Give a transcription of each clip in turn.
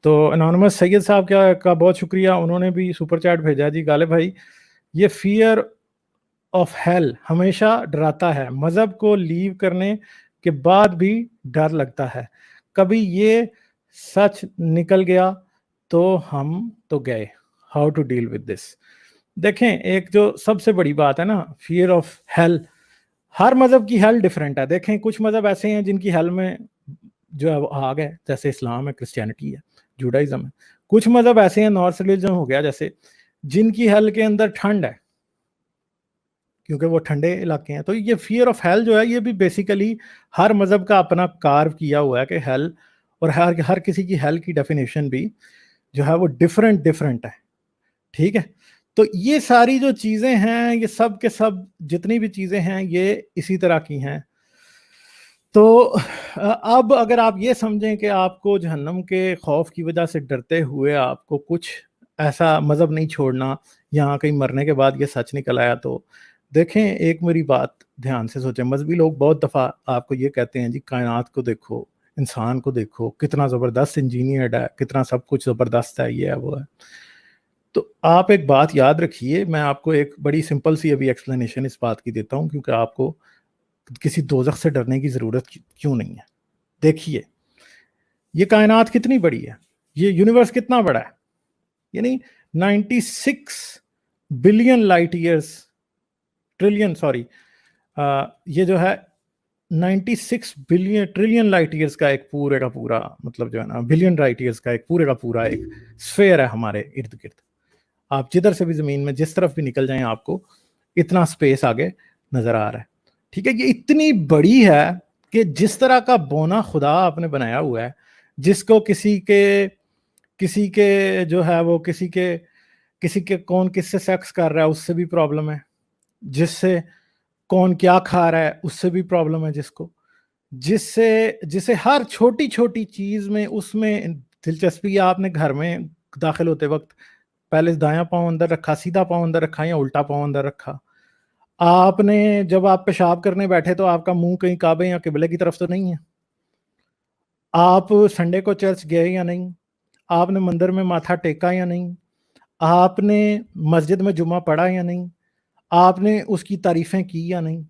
تو انانومس سید صاحب کا بہت شکریہ، انہوں نے بھی سپر چیٹ بھیجا جی. غالب بھائی، یہ فیئر آف ہیل ہمیشہ ڈراتا ہے، مذہب کو لیو کرنے کے بعد بھی ڈر لگتا ہے، کبھی یہ سچ نکل گیا تو ہم تو گئے. How to deal with this. دیکھیں، ایک جو سب سے بڑی بات ہے نا، فیئر آف ہیل، ہر مذہب کی ہیل ڈفرینٹ ہے. دیکھیں کچھ مذہب ایسے ہیں جن کی ہیل میں جو ہے وہ آگ ہے، جیسے اسلام ہے، کرسچینٹی ہے، جوڈائزم ہے. کچھ مذہب ایسے ہیں، نارتھ ریلیجن ہو گیا جیسے، جن کی ہیل کے اندر ٹھنڈ ہے کیونکہ وہ ٹھنڈے علاقے ہیں. تو یہ فیئر آف ہیل جو ہے یہ بھی بیسیکلی ہر مذہب کا اپنا کارو کیا ہوا ہے کہ ہیل، اور ہر کسی کی ہیل کی ڈیفینیشن بھی جو ہے وہ ڈفرینٹ ہے. ٹھیک ہے، تو یہ ساری جو چیزیں ہیں، یہ سب کے سب جتنی بھی چیزیں ہیں یہ اسی طرح کی ہیں. تو اب اگر آپ یہ سمجھیں کہ آپ کو جہنم کے خوف کی وجہ سے ڈرتے ہوئے آپ کو کچھ ایسا مذہب نہیں چھوڑنا، یہاں کہیں مرنے کے بعد یہ سچ نکل آیا، تو دیکھیں ایک میری بات دھیان سے سوچیں. مذہبی لوگ بہت دفعہ آپ کو یہ کہتے ہیں جی کائنات کو دیکھو، انسان کو دیکھو، کتنا زبردست انجینئرڈ ہے، کتنا سب کچھ زبردست ہے، یہ ہے وہ ہے. تو آپ ایک بات یاد رکھیے، میں آپ کو ایک بڑی سمپل سی ابھی ایکسپلینیشن اس بات کی دیتا ہوں، کیونکہ آپ کو کسی دوزخ سے ڈرنے کی ضرورت کیوں نہیں ہے. دیکھیے یہ کائنات کتنی بڑی ہے، یہ یونیورس کتنا بڑا ہے، یعنی 96 billion light years, trillion sorry, یہ جو ہے 96 بلین ٹریلین لائٹ ایئرس کا ایک پورے کا پورا مطلب جو ہے نا، بلین لائٹ ایئرس کا ایک پورے کا پورا ایک سفیر ہے ہمارے ارد گرد. آپ جدھر سے بھی زمین میں جس طرف بھی نکل جائیں آپ کو اتنا سپیس آگے نظر آ رہا ہے. ٹھیک ہے، یہ اتنی بڑی ہے کہ جس طرح کا بونا خدا آپ نے بنایا ہوا ہے، جس کو کسی کے جو ہے وہ کسی کے کون کس سے سیکس کر رہا ہے اس سے بھی پرابلم ہے، جس سے کون کیا کھا رہا ہے اس سے بھی پرابلم ہے، جسے ہر چھوٹی چھوٹی چیز میں اس میں دلچسپی. آپ نے گھر میں داخل ہوتے وقت پہلے دایاں پاؤں اندر رکھا، سیدھا پاؤں اندر رکھا یا الٹا پاؤں اندر رکھا. آپ نے جب آپ پیشاب کرنے بیٹھے تو آپ کا منہ کہیں کعبے یا قبلے کی طرف تو نہیں ہے. آپ سنڈے کو چرچ گئے یا نہیں، آپ نے مندر میں ماتھا ٹیکا یا نہیں، آپ نے مسجد میں جمعہ پڑھا یا نہیں، آپ نے اس کی تعریفیں کی یا نہیں.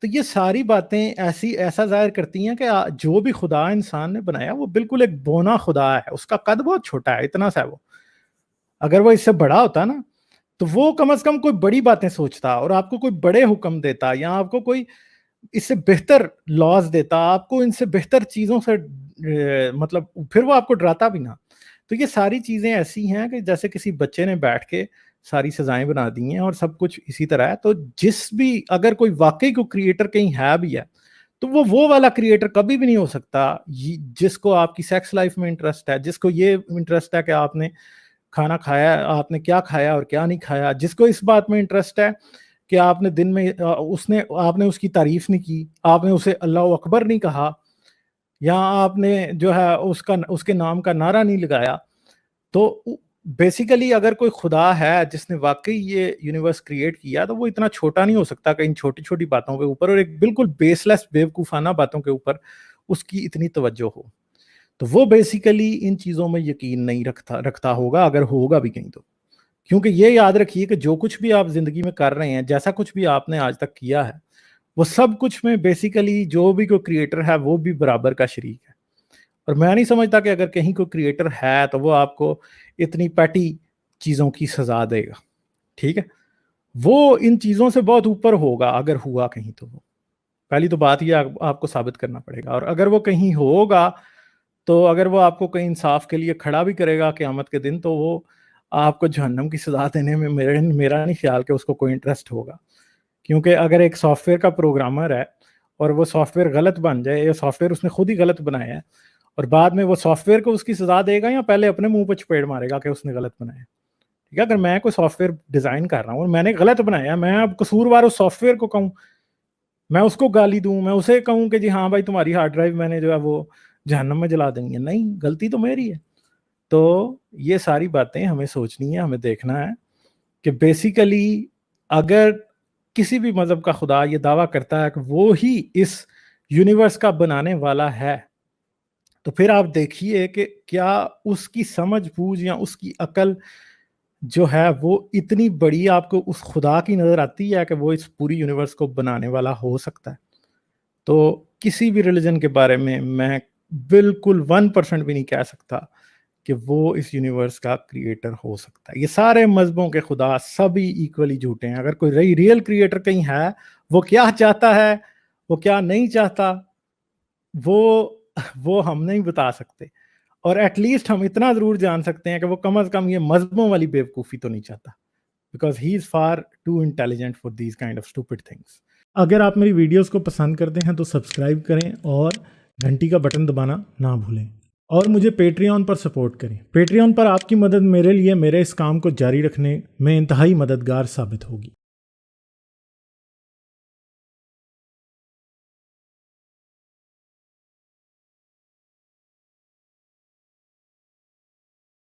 تو یہ ساری باتیں ایسا ظاہر کرتی ہیں کہ جو بھی خدا انسان نے بنایا وہ بالکل ایک بونا خدا ہے. اس کا قد بہت چھوٹا ہے، اتنا سا. وہ اگر وہ اس سے بڑا ہوتا نا تو وہ کم از کم کوئی بڑی باتیں سوچتا اور آپ کو کوئی بڑے حکم دیتا، یا آپ کو کوئی اس سے بہتر لاز دیتا، آپ کو ان سے بہتر چیزوں سے مطلب پھر وہ آپ کو ڈراتا بھی نہ. تو یہ ساری چیزیں ایسی ہیں کہ جیسے کسی بچے نے بیٹھ کے ساری سزائیں بنا دی ہیں اور سب کچھ اسی طرح ہے. تو اگر کوئی واقعی کو کریٹر کہیں ہے بھی ہے تو وہ والا کریٹر کبھی بھی نہیں ہو سکتا جس کو آپ کی سیکس لائف میں انٹرسٹ ہے، جس کو یہ انٹرسٹ ہے کہ آپ نے کھانا کھایا، آپ نے کیا کھایا اور کیا نہیں کھایا، جس کو اس بات میں انٹرسٹ ہے کہ آپ نے دن میں آپ نے اس کی تعریف نہیں کی، آپ نے اسے اللہ اکبر نہیں کہا، یا آپ نے جو ہے اس کے نام کا نعرہ نہیں لگایا. تو بیسیکلی اگر کوئی خدا ہے جس نے واقعی یہ یونیورس کریٹ کیا تو وہ اتنا چھوٹا نہیں ہو سکتا کہ ان چھوٹی چھوٹی باتوں کے اوپر اور ایک بالکل بیس لیس بیوقوفانہ باتوں کے اوپر اس کی اتنی توجہ ہو. تو وہ بیسیکلی ان چیزوں میں یقین نہیں رکھتا ہوگا، اگر ہوگا بھی کہیں تو. کیونکہ یہ یاد رکھیے کہ جو کچھ بھی آپ زندگی میں کر رہے ہیں، جیسا کچھ بھی آپ نے آج تک کیا ہے، وہ سب کچھ میں بیسیکلی جو بھی کوئی کریٹر ہے وہ بھی برابر کا شریک ہے. اور میں نہیں سمجھتا کہ اگر کہیں کوئی کریٹر ہے تو وہ آپ کو اتنی پیٹی چیزوں کی سزا دے گا. ٹھیک ہے، وہ ان چیزوں سے بہت اوپر ہوگا اگر ہوا کہیں تو. وہ پہلی تو بات یہ آپ کو ثابت کرنا پڑے گا. اور اگر وہ کہیں ہوگا تو اگر وہ آپ کو کہیں انصاف کے لیے کھڑا بھی کرے گا قیامت کے دن تو وہ آپ کو جہنم کی سزا دینے میں میرا نہیں خیال کہ اس کو کوئی انٹرسٹ ہوگا. کیونکہ اگر ایک سافٹ ویئر کا پروگرامر ہے اور وہ سافٹ ویئر غلط بن جائے، یا سافٹ ویئر اس نے خود ہی غلط بنایا ہے، اور بعد میں وہ سافٹ ویئر کو اس کی سزا دے گا یا پہلے اپنے منہ پہ چپیڑ مارے گا کہ اس نے غلط بنایا. ٹھیک ہے، اگر میں کوئی سافٹ ویئر ڈیزائن کر رہا ہوں اور میں نے غلط بنایا، میں اب قصوروار اس سافٹ ویئر کو کہوں، میں اس کو گالی دوں، میں اسے کہوں کہ جی ہاں بھائی تمہاری ہارڈ ڈرائیو میں نے جو ہے وہ جہنم میں جلا دیں گے؟ نہیں، غلطی تو میری ہے. تو یہ ساری باتیں ہمیں سوچنی ہے، ہمیں دیکھنا ہے کہ بیسیکلی اگر کسی بھی مذہب کا خدا یہ دعویٰ کرتا ہے کہ وہ ہی اس یونیورس کا بنانے والا ہے، تو پھر آپ دیکھیے کہ کیا اس کی سمجھ بوجھ یا اس کی عقل جو ہے وہ اتنی بڑی آپ کو اس خدا کی نظر آتی ہے کہ وہ اس پوری یونیورس کو بنانے والا ہو سکتا ہے. تو کسی بھی ریلیجن کے بارے میں بالکل 1% بھی نہیں کہہ سکتا کہ وہ اس یونیورس کا کریٹر ہو سکتا ہے. یہ سارے مذہبوں کے خدا سبھی ایکولی جھوٹے ہیں. اگر کوئی ریئل کریٹر کہیں ہے، وہ کیا چاہتا ہے، وہ کیا نہیں چاہتا، وہ ہم نہیں بتا سکتے. اور ایٹ لیسٹ ہم اتنا ضرور جان سکتے ہیں کہ وہ کم از کم یہ مذہبوں والی بیوقوفی تو نہیں چاہتا، because he is far too intelligent for these kind of stupid things. اگر آپ میری ویڈیوز کو پسند کرتے ہیں تو سبسکرائب کریں اور گھنٹی کا بٹن دبانا نہ بھولیں، اور مجھے پیٹریون پر سپورٹ کریں. پیٹریون پر آپ کی مدد میرے لیے میرے اس کام کو جاری رکھنے میں انتہائی مددگار ثابت ہوگی.